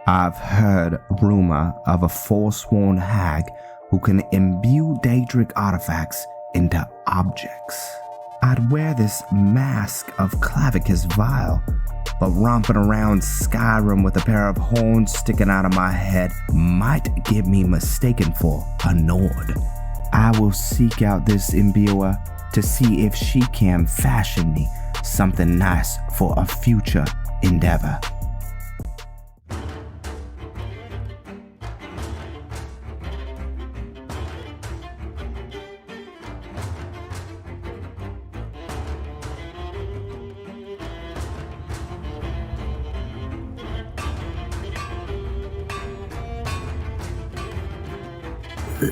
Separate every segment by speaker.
Speaker 1: I've heard rumor of a forsworn hag who can imbue Daedric artifacts into objects. I'd wear this mask of Clavicus Vile, but romping around Skyrim with a pair of horns sticking out of my head might get me mistaken for a Nord. I will seek out this imbuer to see if she can fashion me something nice for a future endeavor.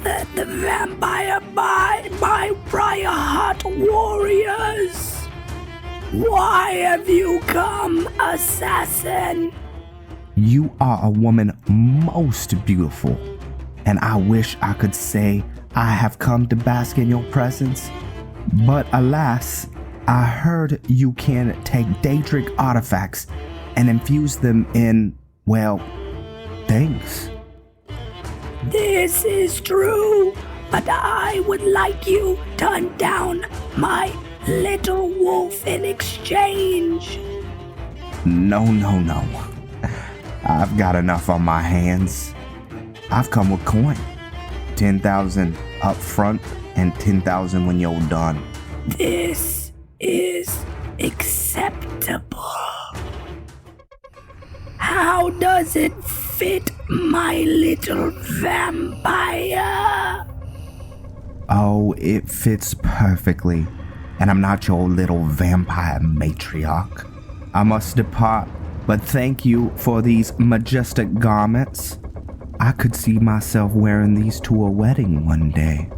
Speaker 2: Let the vampire buy my Briarheart warriors! Why have you come, assassin?
Speaker 1: You are a woman most beautiful, and I wish I could say I have come to bask in your presence. But alas, I heard you can take Daedric artifacts and infuse them in, well, things.
Speaker 2: This is true, but I would like you to hunt down my little wolf in exchange.
Speaker 1: No. I've got enough on my hands. I've come with coin. 10,000 up front and 10,000 when you're done.
Speaker 2: This is acceptable. How does it fit my little vampire?
Speaker 1: Oh, it fits perfectly. And I'm not your little vampire matriarch. I must depart, but thank you for these majestic garments. I could see myself wearing these to a wedding one day.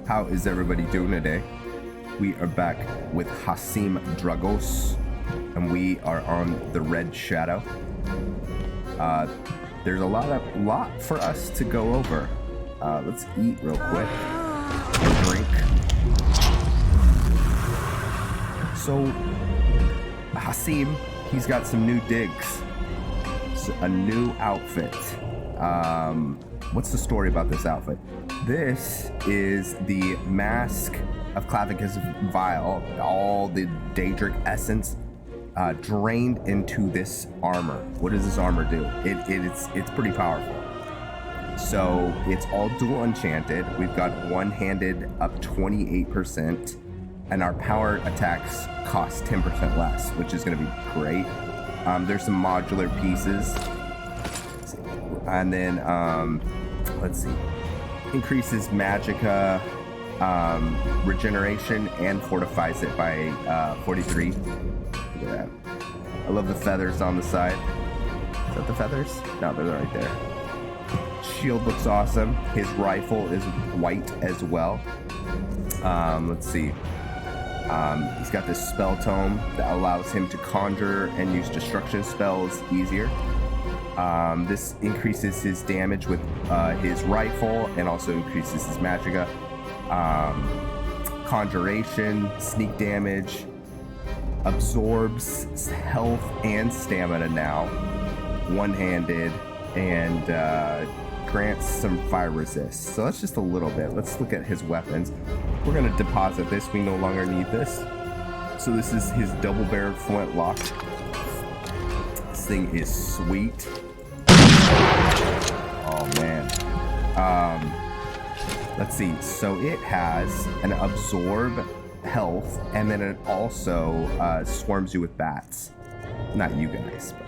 Speaker 1: How is everybody doing today? We are back with Hasim Dragos, and we are on the Red Shadow. There's a lot for us to go over. Let's eat real quick and drink. So, Hasim, he's got some new digs, a new outfit. What's the story about this outfit? This is the mask of Clavicus Vile, all the Daedric essence drained into this armor. What does this armor do? It's pretty powerful. So it's all dual enchanted. We've got one-handed up 28%, and our power attacks cost 10% less, which is going to be great. There's some modular pieces, and then let's see, increases magicka regeneration and fortifies it by 43. Look at that. I love the feathers on the side. Is that the feathers? No, they're right there. Shield looks awesome. His rifle is white as well. Let's see. He's got this spell tome that allows him to conjure and use destruction spells easier. This increases his damage with his rifle and also increases his magicka. Conjuration, sneak damage, absorbs health and stamina now, one-handed, and grants some fire resist. So that's just a little bit. Let's look at his weapons. We're going to deposit this. We no longer need this. So this is his double-barreled flintlock. This thing is sweet. Oh man. Let's see. So it has an absorb health, and then it also swarms you with bats. Not you guys, but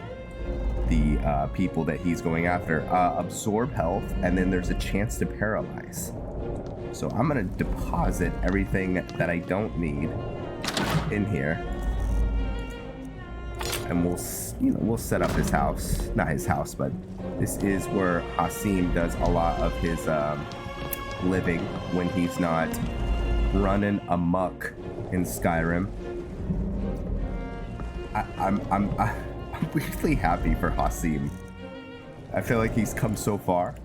Speaker 1: the people that he's going after. Absorb health, and then there's a chance to paralyze. So I'm gonna deposit everything that I don't need in here, and we'll set up his house. Not his house, but this is where Hasim does a lot of his living when he's not running amok in Skyrim. I'm weirdly happy for Hasim. I feel like he's come so far,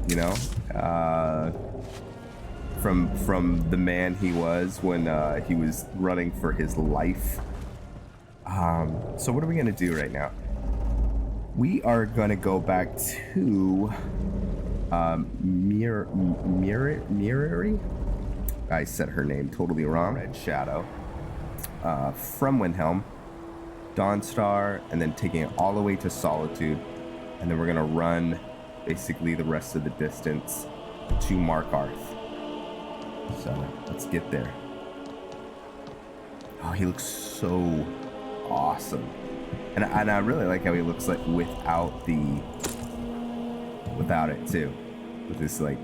Speaker 1: you know, from the man he was when he was running for his life. So what are we gonna do right now? We are gonna go back to Mirari. I said her name totally wrong. Red Shadow. From Windhelm, Dawnstar, and then taking it all the way to Solitude, and then we're gonna run basically the rest of the distance to Markarth. So let's get there. Oh, he looks so awesome, and I really like how he looks like without it too, with this like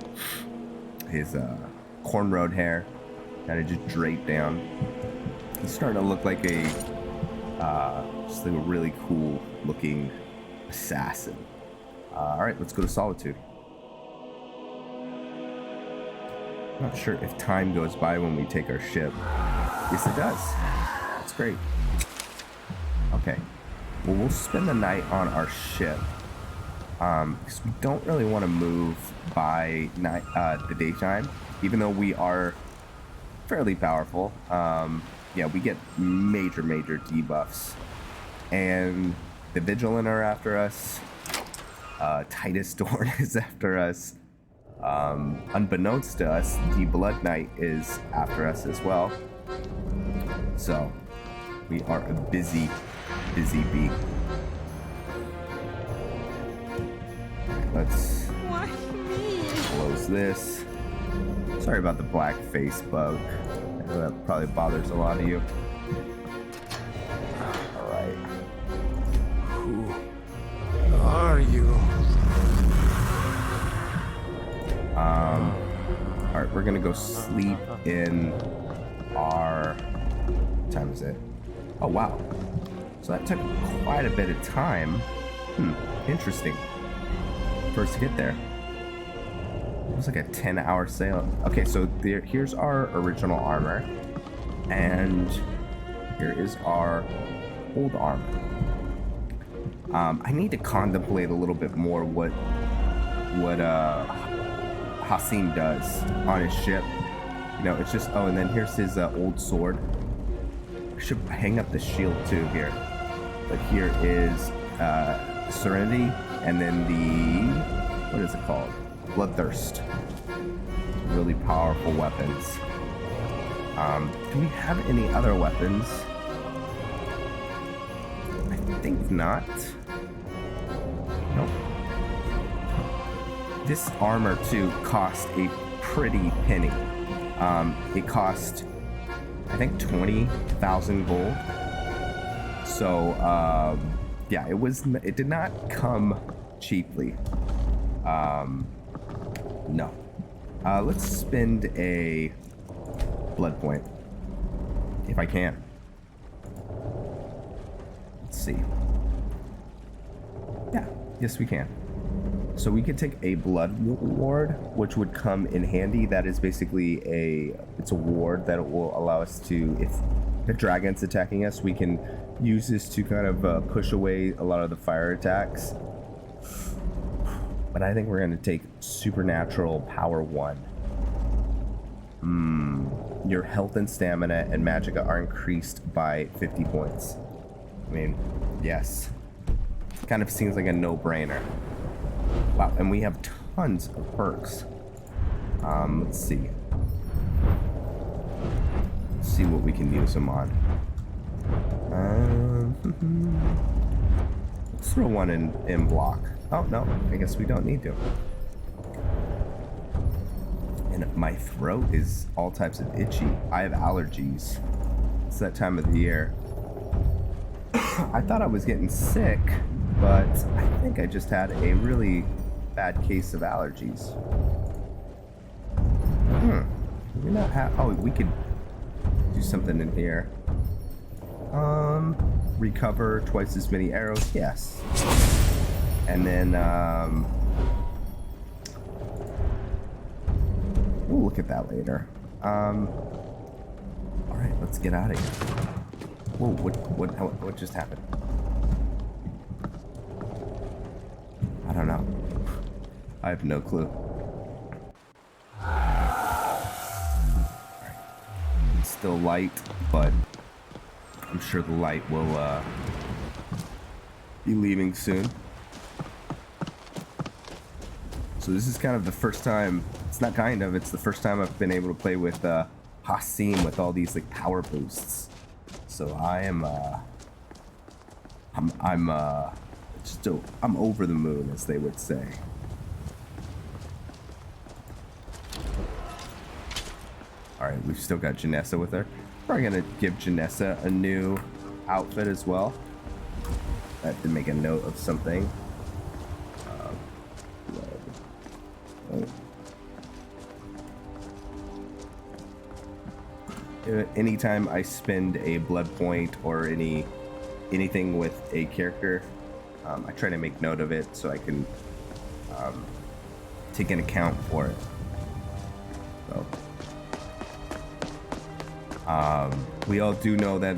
Speaker 1: his cornrowed hair kind of just draped down. He's starting to look like a just like a really cool looking assassin. All right, let's go to Solitude. Not sure if time goes by when we take our ship. Yes, it does. That's great. Okay. Well, we'll spend the night on our ship. Because we don't really want to move by night, the daytime, even though we are fairly powerful. Yeah, we get major debuffs. And the Vigilant are after us. Titus Dorn is after us. Unbeknownst to us, the Blood Knight is after us as well. So we are a busy bee. Let's close this. Sorry about the black face bug. I know that probably bothers a lot of you. Alright.
Speaker 3: Who are you?
Speaker 1: Alright, we're gonna go sleep in our... What time is it? Oh, wow. So that took quite a bit of time. Interesting. For us to get there. It was like a 10-hour sail. Okay, so here's our original armor. And here is our old armor. I need to contemplate a little bit more what Hasim does on his ship. You know, it's just... Oh, and then here's his old sword. I should hang up the shield too here. But here is Serenity, and then the... What is it called? Bloodthirst. Really powerful weapons. Do we have any other weapons? I think not. Nope. This armor too cost a pretty penny. It cost, I think, 20,000 gold. So yeah, it did not come cheaply. No. Let's spend a blood point if I can. Let's see. Yeah, yes we can. So we could take a blood ward, which would come in handy. That is basically it's a ward that will allow us to, if the dragon's attacking us, we can use this to kind of push away a lot of the fire attacks. But I think we're going to take Supernatural Power 1. Your health and stamina and magicka are increased by 50 points. I mean, yes. Kind of seems like a no-brainer. Wow, and we have tons of perks. Let's see. Let's see what we can use them on. Let's throw one in block. Oh, no, I guess we don't need to. And my throat is all types of itchy. I have allergies. It's that time of the year. I thought I was getting sick, but I think I just had a really bad case of allergies. We not have... Oh, we could do something in here. Recover twice as many arrows. Yes. And then, we'll look at that later. All right, let's get out of here. Whoa, what just happened? I have no clue. It's still light, but I'm sure the light will be leaving soon. So this is kind of the first time, it's not kind of, it's the first time I've been able to play with Hasim with all these like power boosts. So I'm over the moon, as they would say. All right, we've still got Janessa with her. Probably gonna give Janessa a new outfit as well. I have to make a note of something. Anytime I spend a blood point or anything with a character, I try to make note of it so I can take an account for it. So, we all do know that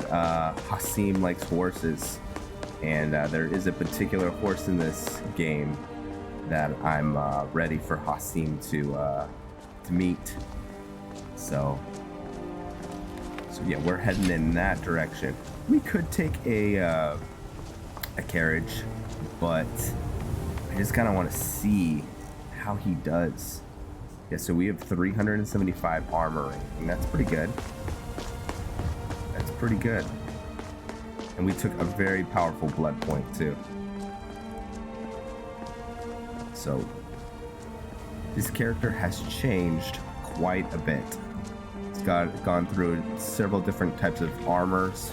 Speaker 1: Hasim likes horses, and there is a particular horse in this game that I'm ready for Hasim to meet. So yeah, we're heading in that direction. We could take a carriage, but I just kind of want to see how he does. Yeah, so we have 375 armor rating. That's pretty good. That's pretty good. And we took a very powerful blood point too. So this character has changed quite a bit. It's gone through several different types of armors.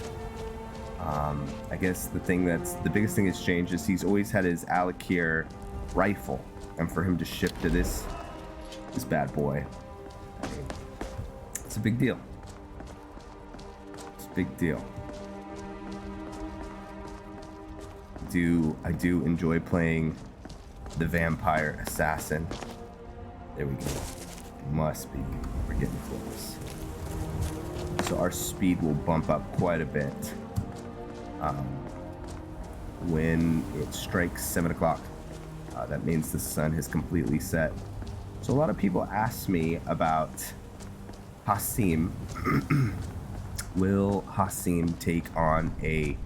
Speaker 1: I guess the biggest thing that's changed is he's always had his Alakir rifle, and for him to shift to this bad boy, I mean, it's a big deal. It's a big deal. I do enjoy playing the vampire assassin. There we go. Must be. We're getting close. So our speed will bump up quite a bit when it strikes 7 o'clock. That means the sun has completely set. So a lot of people ask me about Hasim. Will Hasim take on a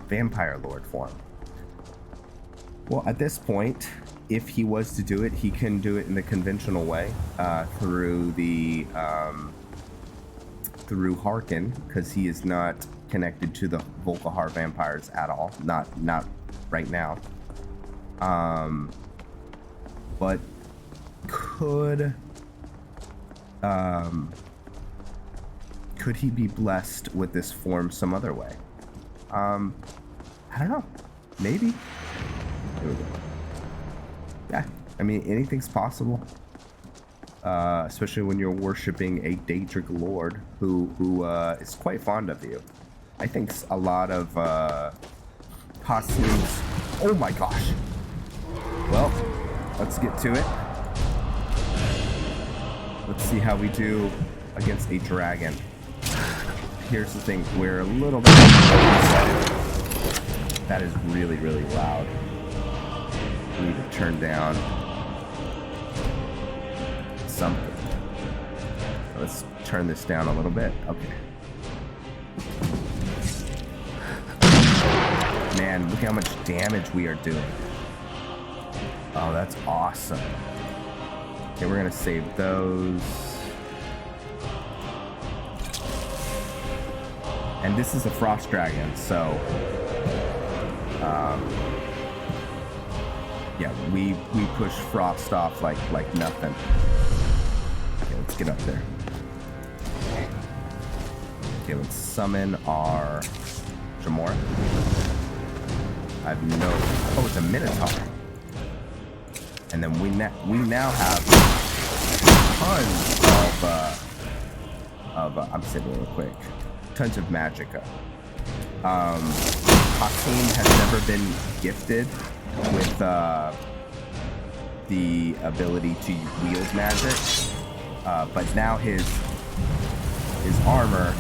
Speaker 1: vampire lord form? Well, at this point, if he was to do it, he can do it in the conventional way through Harkin, because he is not connected to the Volkihar vampires at all. Not right now. But could he be blessed with this form some other way? I don't know. Maybe. Here we go. Yeah, I mean, anything's possible. Especially when you're worshiping a Daedric lord who is quite fond of you. I think a lot of Hasim's... Oh my gosh. Well, let's get to it. Let's see how we do against a dragon. Here's the thing, we're a little bit... That is really, really loud. We need to turn down something. Let's turn this down a little bit. Okay. Man, look how much damage we are doing. Oh, that's awesome. Okay, we're gonna save those. And this is a frost dragon, so yeah, we push frost off like nothing. Okay, let's get up there. Okay, let's summon our Jamora. I have no... Oh, it's a Minotaur. And then we now have tons of I'm sitting real quick. Tons of magicka. Hasim has never been gifted with the ability to wield magic, but now his armor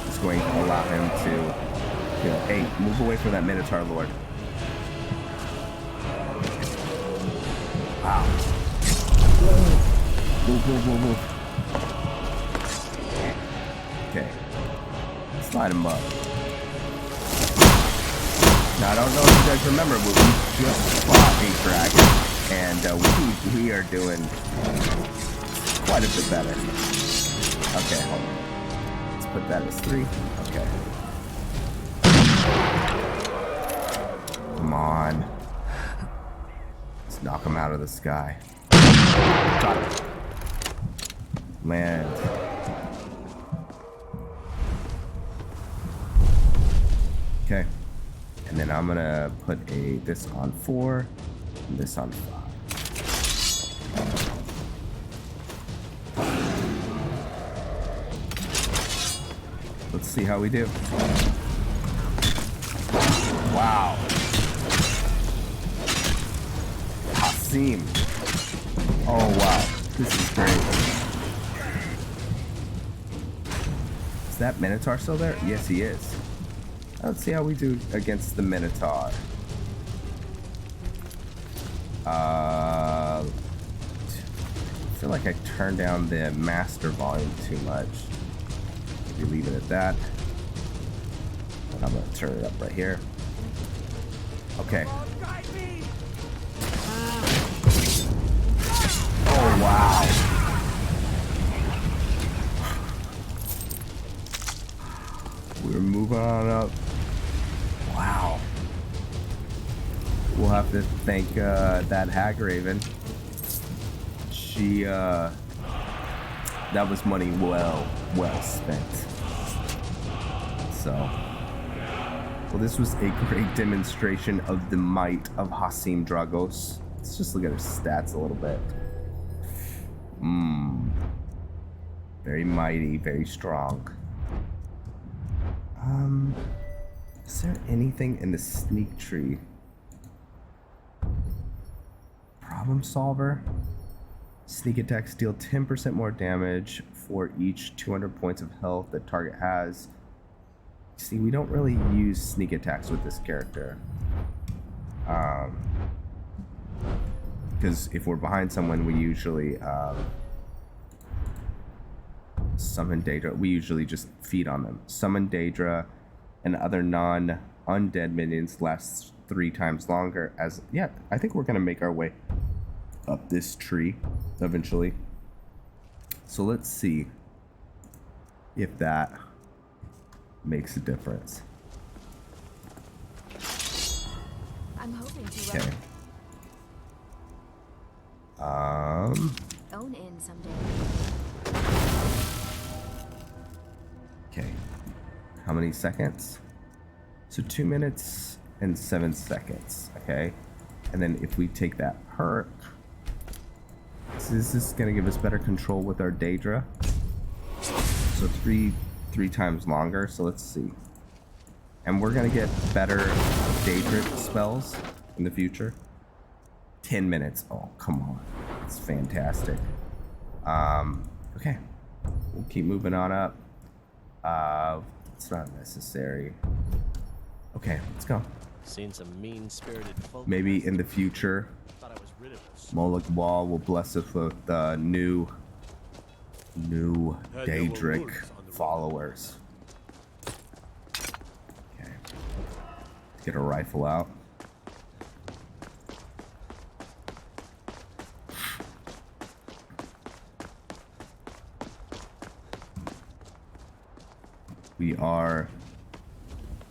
Speaker 1: is going to allow him to, you know, hey, move away from that Minotaur Lord. Wow. Whoa. Okay. Let's light him up. Now, I don't know if you guys remember, but we just fought a dragon, and we are doing quite a bit better. Okay, hold on. Let's put that as 3. Okay. Come on. Let's knock him out of the sky. Got him. Land. Okay. And then I'm gonna put this on 4 and this on 5. Let's see how we do. Wow. Hasim. Oh wow. This is great. Is that Minotaur still there? Yes, he is. Let's see how we do against the Minotaur. I feel like I turned down the master volume too much. Maybe leave it at that. And I'm gonna turn it up right here. Okay. Oh wow. We're moving on up. Wow. We'll have to thank that Hag Raven. She that was money well spent. So, well, this was a great demonstration of the might of Hasim Dragos. Let's just look at her stats a little bit. Very mighty, very strong. Is there anything in the sneak tree? Problem solver. Sneak attacks deal 10% more damage for each 200 points of health the target has. See, we don't really use sneak attacks with this character. Because if we're behind someone, we usually summon Daedra. We usually just feed on them. Summon Daedra and other non-undead minions lasts 3 times longer. I think we're gonna make our way up this tree eventually. So let's see if that makes a difference.
Speaker 4: I'm hoping to
Speaker 1: Okay.
Speaker 4: own in someday.
Speaker 1: Okay. How many seconds? So 2 minutes and 7 seconds. Okay. And then if we take that perk, so this is gonna give us better control with our Daedra. So three times longer. So let's see. And we're gonna get better Daedric spells in the future. 10 minutes. Oh, come on. It's fantastic. Okay. We'll keep moving on up. It's not necessary. Okay, let's go.
Speaker 5: Seen some mean-spirited folk.
Speaker 1: Maybe in the future,
Speaker 5: Thought I was rid of us.
Speaker 1: Moloch Wall will bless us with new Daedric followers. Okay. Let's get a rifle out. We are,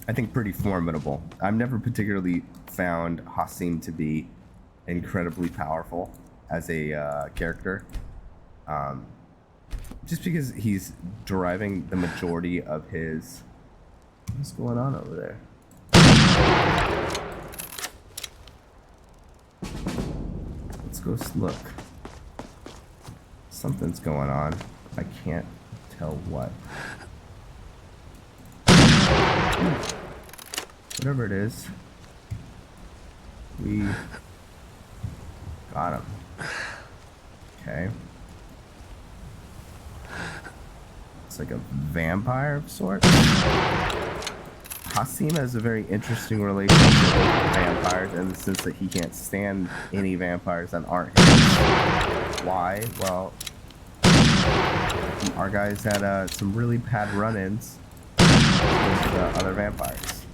Speaker 1: I think, pretty formidable. I've never particularly found Hasim to be incredibly powerful as a character. Just because he's deriving the majority of his... What's going on over there? Let's go look. Something's going on. I can't tell what. Whatever it is, we got him. Okay. It's like a vampire of sorts. Hasim has a very interesting relationship with vampires in the sense that he can't stand any vampires that aren't his. Why? Well, our guys had some really bad run-ins with other vampires.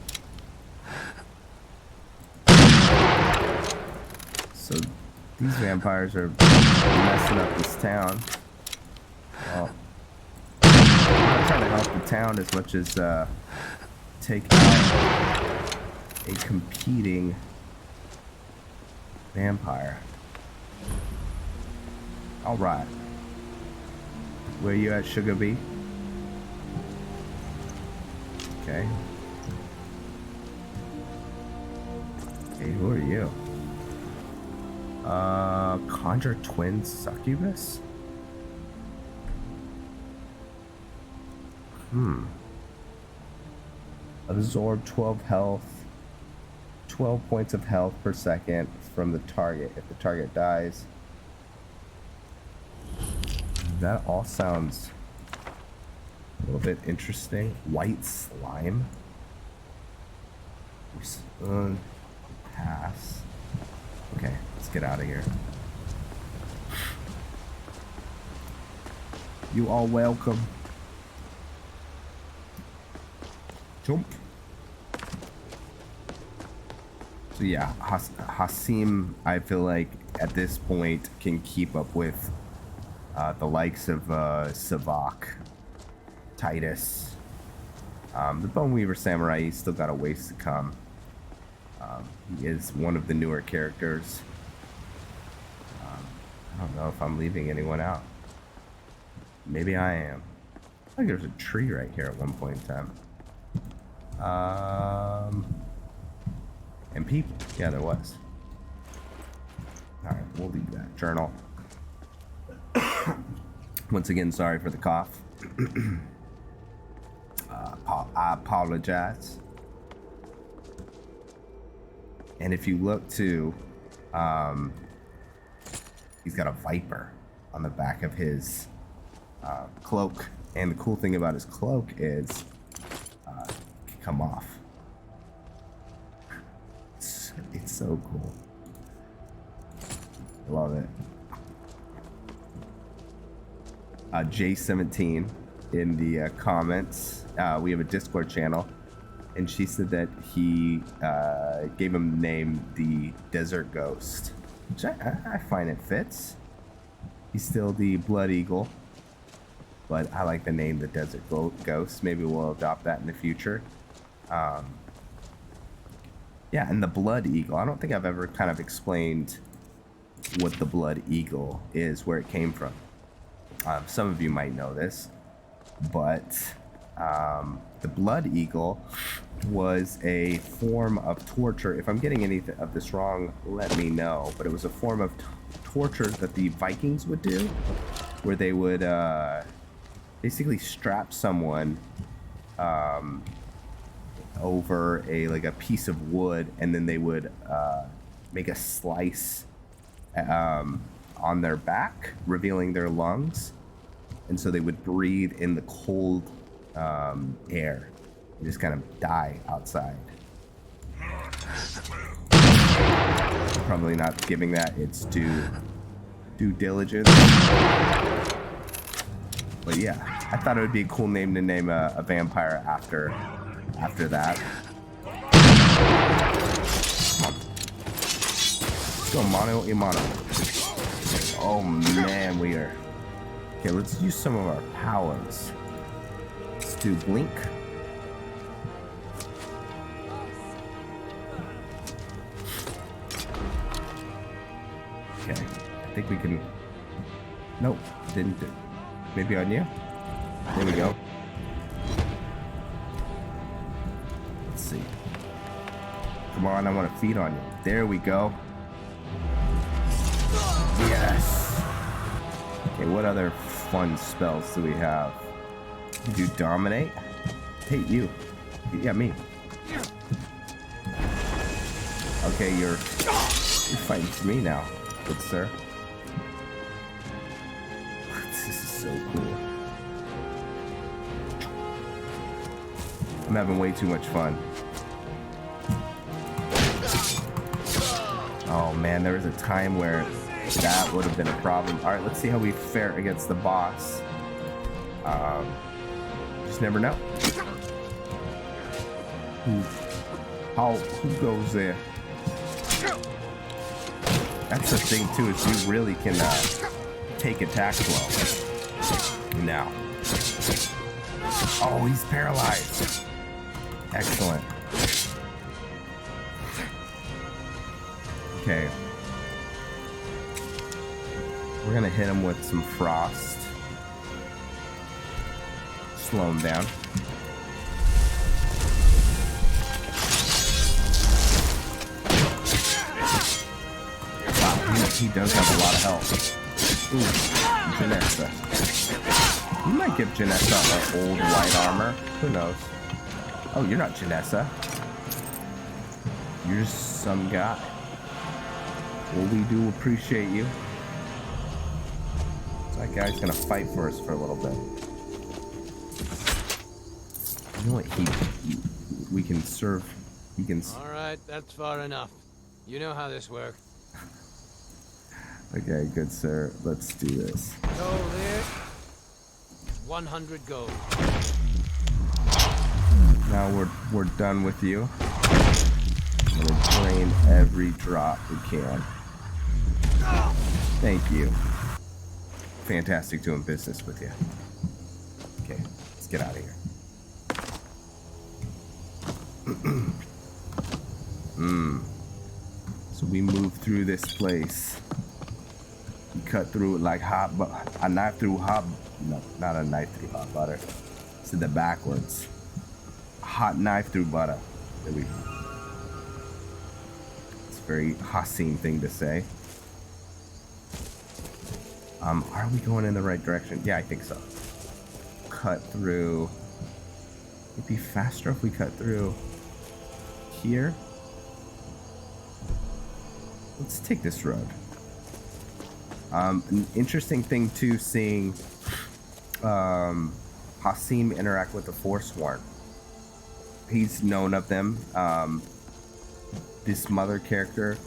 Speaker 1: So these vampires are messing up this town. Well, I'm not trying to help the town as much as take out a competing vampire. Alright. Where you at, Sugar Bee? Okay. Hey, who are you? Conjure Twin Succubus? Absorb 12 health, 12 points of health per second from the target if the target dies. That all sounds a little bit interesting. White slime. Pass. Okay, let's get out of here. You are welcome. Jump. So yeah, Hasim, I feel like at this point can keep up with the likes of Savak, Titus, the Boneweaver Samurai. He's still got a ways to come. He is one of the newer characters. I don't know if I'm leaving anyone out. Maybe I am. I think there's a tree right here at one point in time. And people. Yeah, there was. Alright, we'll leave that. Journal. Once again, sorry for the cough. I apologize. And if you look too, he's got a viper on the back of his cloak. And the cool thing about his cloak is it can come off. It's so cool. Love it. J17 in the comments. We have a Discord channel, and she said that he gave him the name the Desert Ghost, which I find it fits. He's still the Blood Eagle, but I like the name the Desert Ghost. Maybe we'll adopt that in the future. Yeah, and the Blood Eagle. I don't think I've ever kind of explained what the Blood Eagle is, where it came from. Some of you might know this, but the Blood Eagle was a form of torture. If I'm getting any of this wrong, let me know. But it was a form of torture that the Vikings would do, where they would basically strap someone over a piece of wood, and then they would make a slice on their back, revealing their lungs, and so they would breathe in the cold air and just kind of die outside. Probably not giving that its due diligence, but yeah, I thought it would be a cool name to name a vampire after that. Come on. Let's go mano a mano. Oh man, we are. Okay, let's use some of our powers. Let's do blink. Okay, I think we can. Nope, didn't do. Maybe on you? There we go. Let's see. Come on, I want to feed on you. There we go. Yes. Okay, what other fun spells do we have? Do dominate? Hey, you. Yeah, me. Okay, you're fighting for me now, good sir. This is so cool. I'm having way too much fun. Oh man, there was a time where that would have been a problem. All right, let's see how we fare against the boss. Just never know. Who goes there? That's the thing too, is you really can take attack slow. Now. Oh, he's paralyzed. Excellent. Okay. We're gonna hit him with some frost. Slow him down. Wow, he does have a lot of health. Ooh, Janessa. You might give Janessa an old white armor. Who knows? Oh, you're not Janessa. You're just some guy. Well, we do appreciate you. So that guy's gonna fight for us for a little bit. You know what? We can serve. He can.
Speaker 3: All right, that's far enough. You know how this works.
Speaker 1: Okay, good sir. Let's do this.
Speaker 3: Gold here. 100 gold.
Speaker 1: Now we're done with you. I'm gonna drain every drop we can. Thank you. Fantastic doing business with you. Okay, let's get out of here. So we move through this place. We cut through it like a knife through hot. No, not a knife through hot butter. Said that backwards. A hot knife through butter. There we go. It's a very Hasim thing to say. Are we going in the right direction? Yeah, I think so. Cut through. It'd be faster if we cut through here. Let's take this road. An interesting thing too, seeing Hasim interact with the Forsworn. He's known of them. This mother character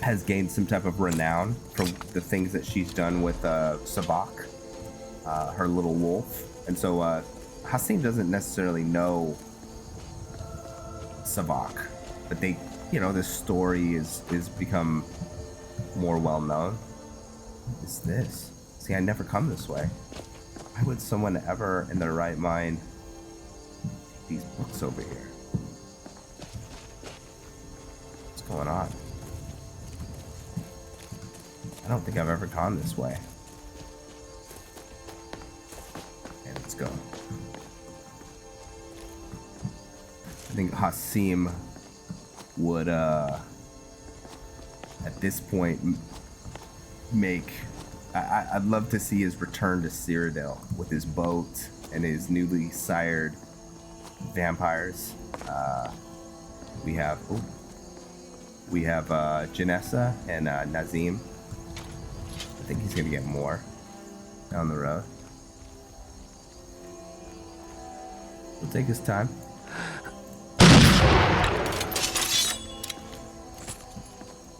Speaker 1: has gained some type of renown from the things that she's done with Sabak, her little wolf. And so Hasim doesn't necessarily know Sabak, but they, you know, this story is become more well known. What is this? See, I never come this way. Why would someone ever in their right mind take these books over here? What's going on? I don't think I've ever gone this way. Okay, let's go. I think Hasim would, at this point, I'd love to see his return to Cyrodiil with his boat and his newly sired vampires. We have Janessa and Nazim. I think he's gonna get more down the road. We'll take his time.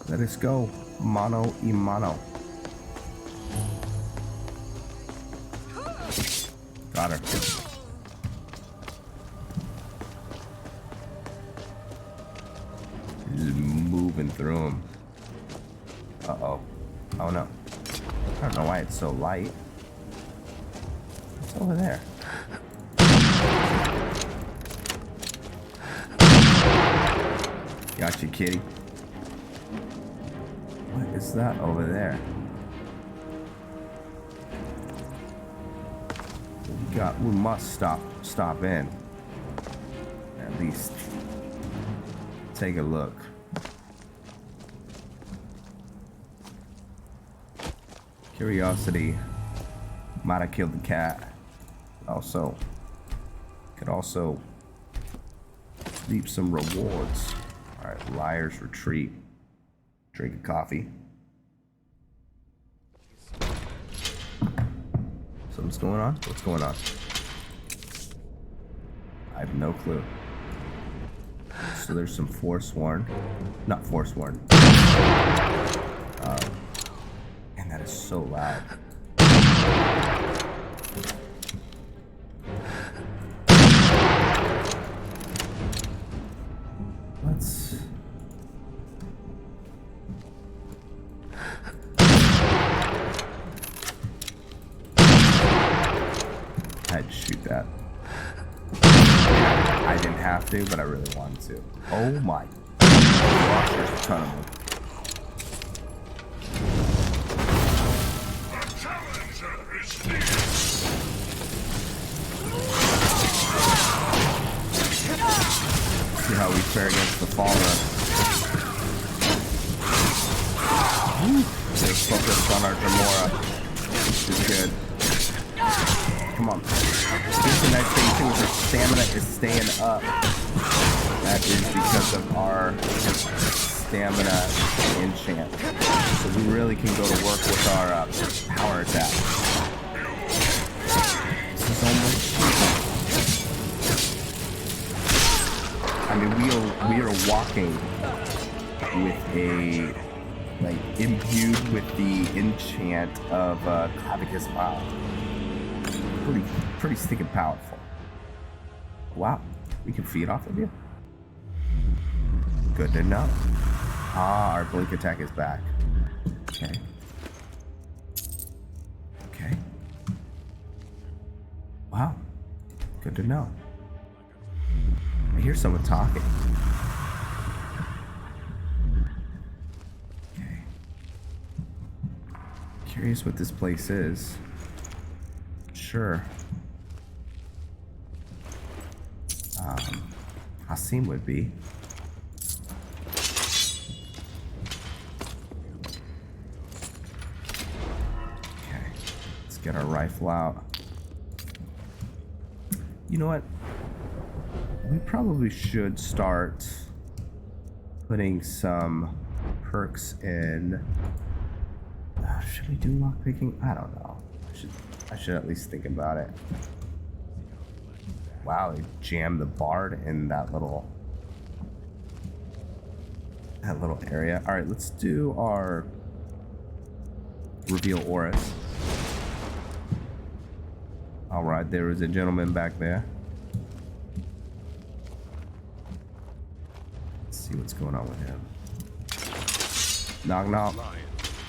Speaker 1: Let us go, mano y mano. Got her. Just moving through them. Uh-oh. Oh no. I don't know why it's so light. What's over there? Gotcha, kitty. What is that over there? We must stop in. At least take a look. Curiosity might have killed the cat. Could also reap some rewards. Alright, Liar's Retreat. Drink a coffee. Something's going on? What's going on? have no clue. So there's some Forsworn. Not Forsworn. Man, that is so loud. Let's... I'd shoot that. I didn't have to, but I really wanted to. Oh my gosh, there's a ton of them. See how we fare against the fall run. They're focused on our Gamora, which is good. Come on. Here's the nice thing too, is our stamina is staying up. That is because of our stamina enchant. So we really can go to work with our power attack. This is almost... I mean, we are walking with a, like, imbued with the enchant of Clavicus Wow. Pretty stinking powerful. Wow, we can feed off of you? Good to know. Ah, our blink attack is back. Okay. Okay. Wow, good to know. I hear someone talking. Okay. Curious what this place is. Sure. Hasim would be. Okay. Let's get our rifle out. You know what? We probably should start putting some perks in. Should we do lockpicking? I don't know. I should at least think about it. Wow, they jammed the bard in that little area. All right, let's do our reveal auras. All right, there is a gentleman back there. Let's see what's going on with him. Knock knock.
Speaker 6: Lion,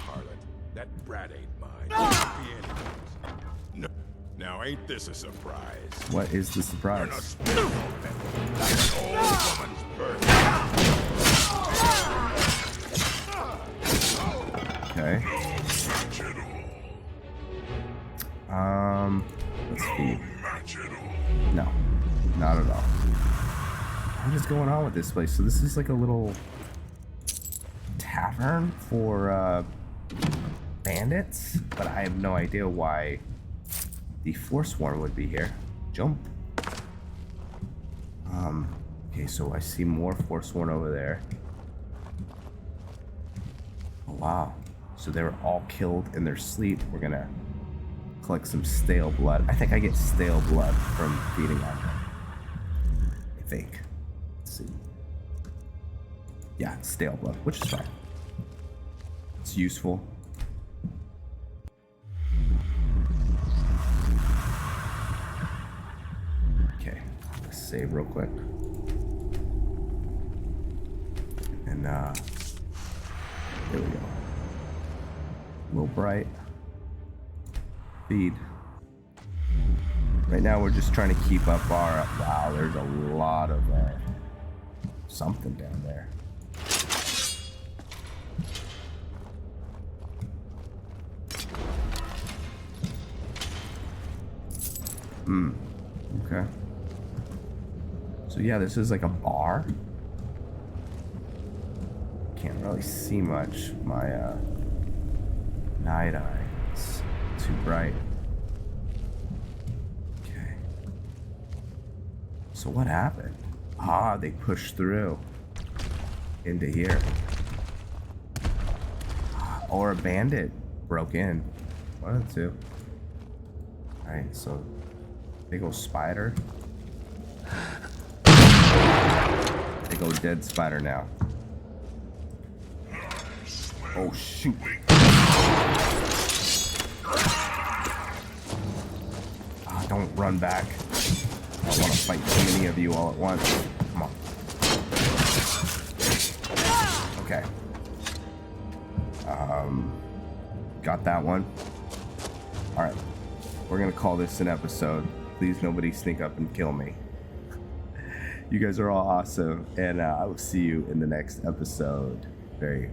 Speaker 6: harlot. That brat ain't mine. No. Now ain't this a surprise?
Speaker 1: What is the surprise?
Speaker 6: That's an old woman's birth.
Speaker 1: Okay. Let's see. No, not at all. What is going on with this place? So this is like a little tavern for bandits, but I have no idea why the Forsworn would be here. Jump. Okay, so I see more Forsworn over there. Oh, wow. So they were all killed in their sleep. We're gonna collect some stale blood. I think I get stale blood from feeding on them. I think. Let's see. Yeah, stale blood, which is fine. It's useful. Okay, let's save real quick. And there we go. A little bright. Feed. Right now we're just trying to keep up our... Wow, there's a lot of something down there. Okay. So yeah, this is like a bar. Can't really see much. My night eye is too bright. Okay. So what happened? Ah, they pushed through into here. Or a bandit broke in. One of the two. Alright, so big old spider. They go dead spider now. Oh shoot. Don't run back. I don't want to fight too many of you all at once. Come on. Okay. Got that one. Alright. We're gonna call this an episode. Please nobody sneak up and kill me. You guys are all awesome, and I will see you in the next episode very